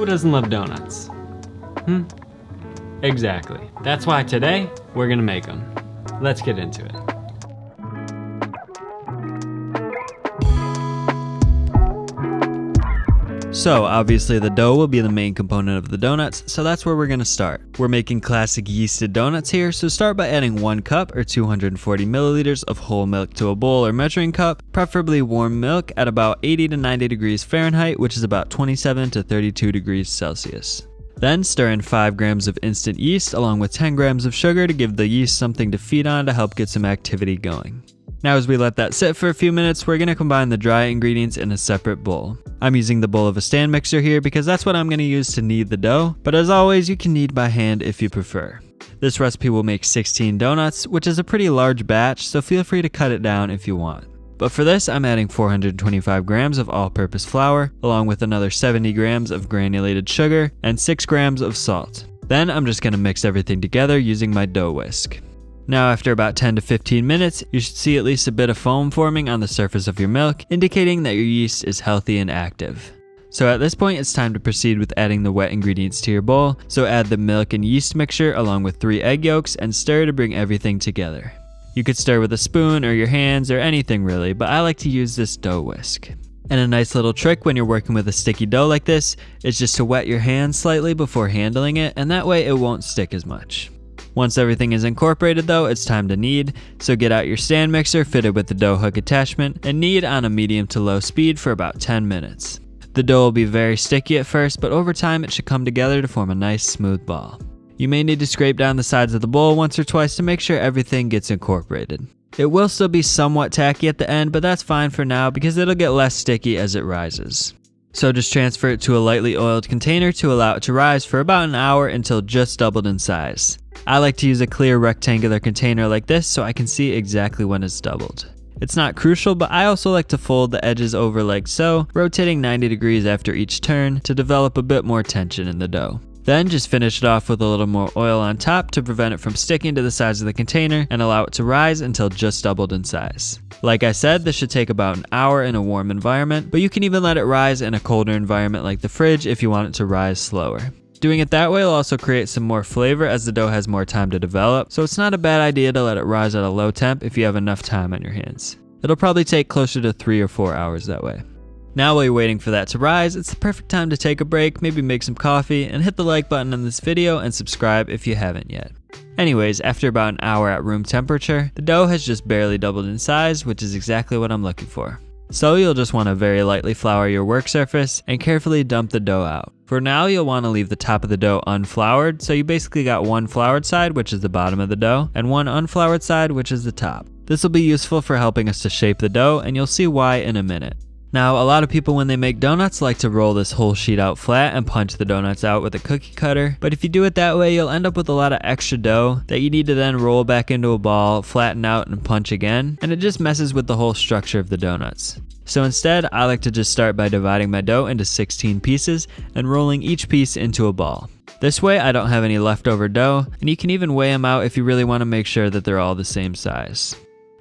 Who doesn't love donuts? Exactly. That's why today, we're gonna make them. Let's get into it. So obviously the dough will be the main component of the donuts, so that's where we're gonna start. We're making classic yeasted donuts here, so start by adding 1 cup or 240 milliliters of whole milk to a bowl or measuring cup, preferably warm milk at about 80 to 90 degrees Fahrenheit, which is about 27 to 32 degrees Celsius. Then stir in 5 grams of instant yeast along with 10 grams of sugar to give the yeast something to feed on to help get some activity going. Now as we let that sit for a few minutes, we're going to combine the dry ingredients in a separate bowl. I'm using the bowl of a stand mixer here because that's what I'm going to use to knead the dough, but as always you can knead by hand if you prefer. This recipe will make 16 donuts, which is a pretty large batch, so feel free to cut it down if you want. But for this I'm adding 425 grams of all-purpose flour, along with another 70 grams of granulated sugar and 6 grams of salt. Then I'm just going to mix everything together using my dough whisk. Now after about 10 to 15 minutes, you should see at least a bit of foam forming on the surface of your milk, indicating that your yeast is healthy and active. So at this point it's time to proceed with adding the wet ingredients to your bowl, so add the milk and yeast mixture along with 3 egg yolks and stir to bring everything together. You could stir with a spoon or your hands or anything really, but I like to use this dough whisk. And a nice little trick when you're working with a sticky dough like this is just to wet your hands slightly before handling it, and that way it won't stick as much. Once everything is incorporated though, it's time to knead, so get out your stand mixer fitted with the dough hook attachment and knead on a medium to low speed for about 10 minutes. The dough will be very sticky at first, but over time it should come together to form a nice smooth ball. You may need to scrape down the sides of the bowl once or twice to make sure everything gets incorporated. It will still be somewhat tacky at the end, but that's fine for now because it'll get less sticky as it rises. So just transfer it to a lightly oiled container to allow it to rise for about an hour until just doubled in size. I like to use a clear rectangular container like this so I can see exactly when it's doubled. It's not crucial, but I also like to fold the edges over like so, rotating 90 degrees after each turn to develop a bit more tension in the dough. Then just finish it off with a little more oil on top to prevent it from sticking to the sides of the container and allow it to rise until just doubled in size. Like I said, this should take about an hour in a warm environment, but you can even let it rise in a colder environment like the fridge if you want it to rise slower. Doing it that way will also create some more flavor as the dough has more time to develop, so it's not a bad idea to let it rise at a low temp if you have enough time on your hands. It'll probably take closer to 3 or 4 hours that way. Now while you're waiting for that to rise, it's the perfect time to take a break, maybe make some coffee, and hit the like button on this video and subscribe if you haven't yet. Anyways, after about an hour at room temperature, the dough has just barely doubled in size, which is exactly what I'm looking for. So you'll just want to very lightly flour your work surface and carefully dump the dough out. For now, you'll want to leave the top of the dough unfloured, so you basically got one floured side, which is the bottom of the dough, and one unfloured side, which is the top. This will be useful for helping us to shape the dough, and you'll see why in a minute. Now, a lot of people when they make donuts like to roll this whole sheet out flat and punch the donuts out with a cookie cutter, but if you do it that way, you'll end up with a lot of extra dough that you need to then roll back into a ball, flatten out, and punch again, and it just messes with the whole structure of the donuts. So instead, I like to just start by dividing my dough into 16 pieces and rolling each piece into a ball. This way, I don't have any leftover dough, and you can even weigh them out if you really want to make sure that they're all the same size.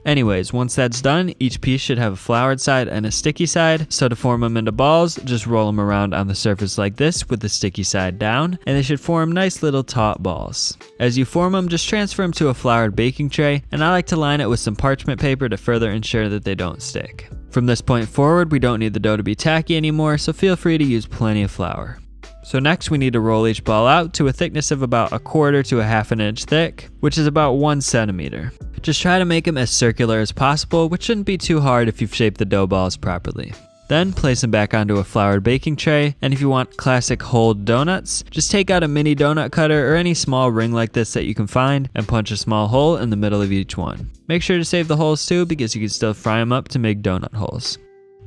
Anyways, once that's done, each piece should have a floured side and a sticky side, so to form them into balls, just roll them around on the surface like this with the sticky side down, and they should form nice little taut balls. As you form them, just transfer them to a floured baking tray, and I like to line it with some parchment paper to further ensure that they don't stick. From this point forward, we don't need the dough to be tacky anymore, so feel free to use plenty of flour. So next we need to roll each ball out to a thickness of about 1/4 to 1/2 inch thick, which is about 1 centimeter. Just try to make them as circular as possible, which shouldn't be too hard if you've shaped the dough balls properly. Then place them back onto a floured baking tray, and if you want classic whole donuts, just take out a mini donut cutter or any small ring like this that you can find and punch a small hole in the middle of each one. Make sure to save the holes too because you can still fry them up to make donut holes.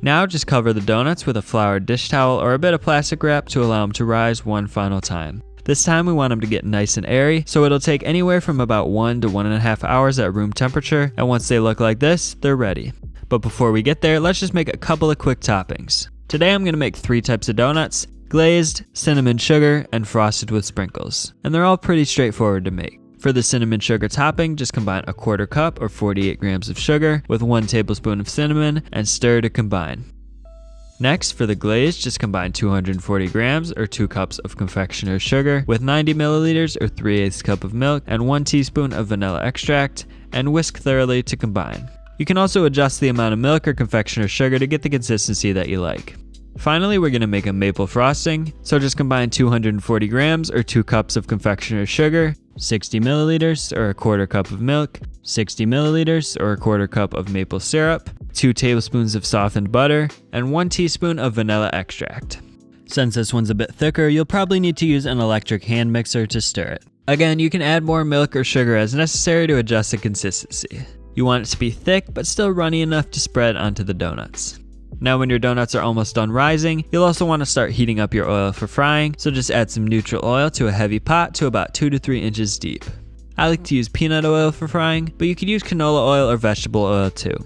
Now just cover the donuts with a floured dish towel or a bit of plastic wrap to allow them to rise one final time. This time we want them to get nice and airy, so it'll take anywhere from about 1 to 1.5 hours at room temperature, and once they look like this, they're ready. But before we get there, let's just make a couple of quick toppings. Today I'm going to make 3 types of donuts: glazed, cinnamon sugar, and frosted with sprinkles. And they're all pretty straightforward to make. For the cinnamon sugar topping, just combine 1/4 cup or 48 grams of sugar with 1 tablespoon of cinnamon and stir to combine. Next, for the glaze, just combine 240 grams or 2 cups of confectioner's sugar with 90 milliliters or 3/8 cup of milk and 1 teaspoon of vanilla extract, and whisk thoroughly to combine. You can also adjust the amount of milk or confectioner's sugar to get the consistency that you like. Finally, we're going to make a maple frosting, so just combine 240 grams or 2 cups of confectioner's sugar, 60 milliliters or a 1/4 cup of milk, 60 milliliters or a 1/4 cup of maple syrup, 2 tablespoons of softened butter, and 1 teaspoon of vanilla extract. Since this one's a bit thicker, you'll probably need to use an electric hand mixer to stir it. Again, you can add more milk or sugar as necessary to adjust the consistency. You want it to be thick, but still runny enough to spread onto the donuts. Now when your donuts are almost done rising, you'll also want to start heating up your oil for frying, so just add some neutral oil to a heavy pot to about 2 to 3 inches deep. I like to use peanut oil for frying, but you could use canola oil or vegetable oil too.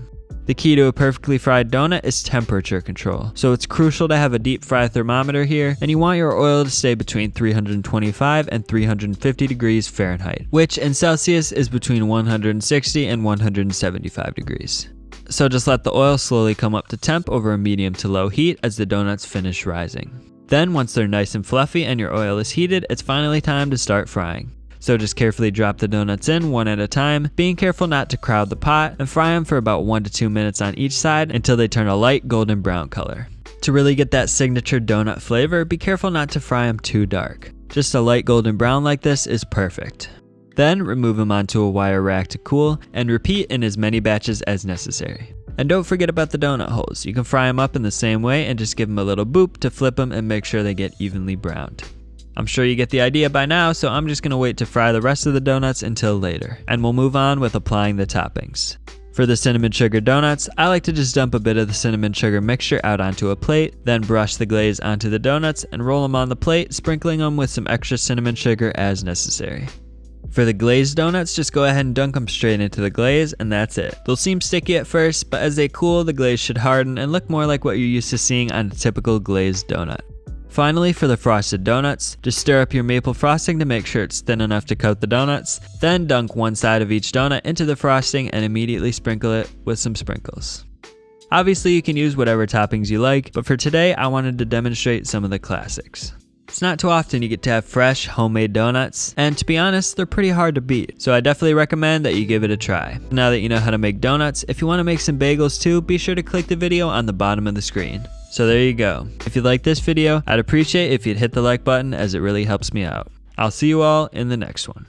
The key to a perfectly fried donut is temperature control, so it's crucial to have a deep fry thermometer here, and you want your oil to stay between 325 and 350 degrees Fahrenheit, which in Celsius is between 160 and 175 degrees. So just let the oil slowly come up to temp over a medium to low heat as the donuts finish rising. Then once they're nice and fluffy and your oil is heated, it's finally time to start frying. So just carefully drop the donuts in one at a time, being careful not to crowd the pot, and fry them for about 1 to 2 minutes on each side until they turn a light golden brown color. To really get that signature donut flavor, be careful not to fry them too dark. Just a light golden brown like this is perfect. Then remove them onto a wire rack to cool, and repeat in as many batches as necessary. And don't forget about the donut holes. You can fry them up in the same way and just give them a little boop to flip them and make sure they get evenly browned. I'm sure you get the idea by now, so I'm just gonna wait to fry the rest of the donuts until later, and we'll move on with applying the toppings. For the cinnamon sugar donuts, I like to just dump a bit of the cinnamon sugar mixture out onto a plate, then brush the glaze onto the donuts and roll them on the plate, sprinkling them with some extra cinnamon sugar as necessary. For the glazed donuts, just go ahead and dunk them straight into the glaze, and that's it. They'll seem sticky at first, but as they cool, the glaze should harden and look more like what you're used to seeing on a typical glazed donut. Finally, for the frosted donuts, just stir up your maple frosting to make sure it's thin enough to coat the donuts, then dunk one side of each donut into the frosting and immediately sprinkle it with some sprinkles. Obviously, you can use whatever toppings you like, but for today, I wanted to demonstrate some of the classics. It's not too often you get to have fresh, homemade donuts, and to be honest, they're pretty hard to beat, so I definitely recommend that you give it a try. Now that you know how to make donuts, if you want to make some bagels too, be sure to click the video on the bottom of the screen. So there you go. If you like this video, I'd appreciate if you'd hit the like button as it really helps me out. I'll see you all in the next one.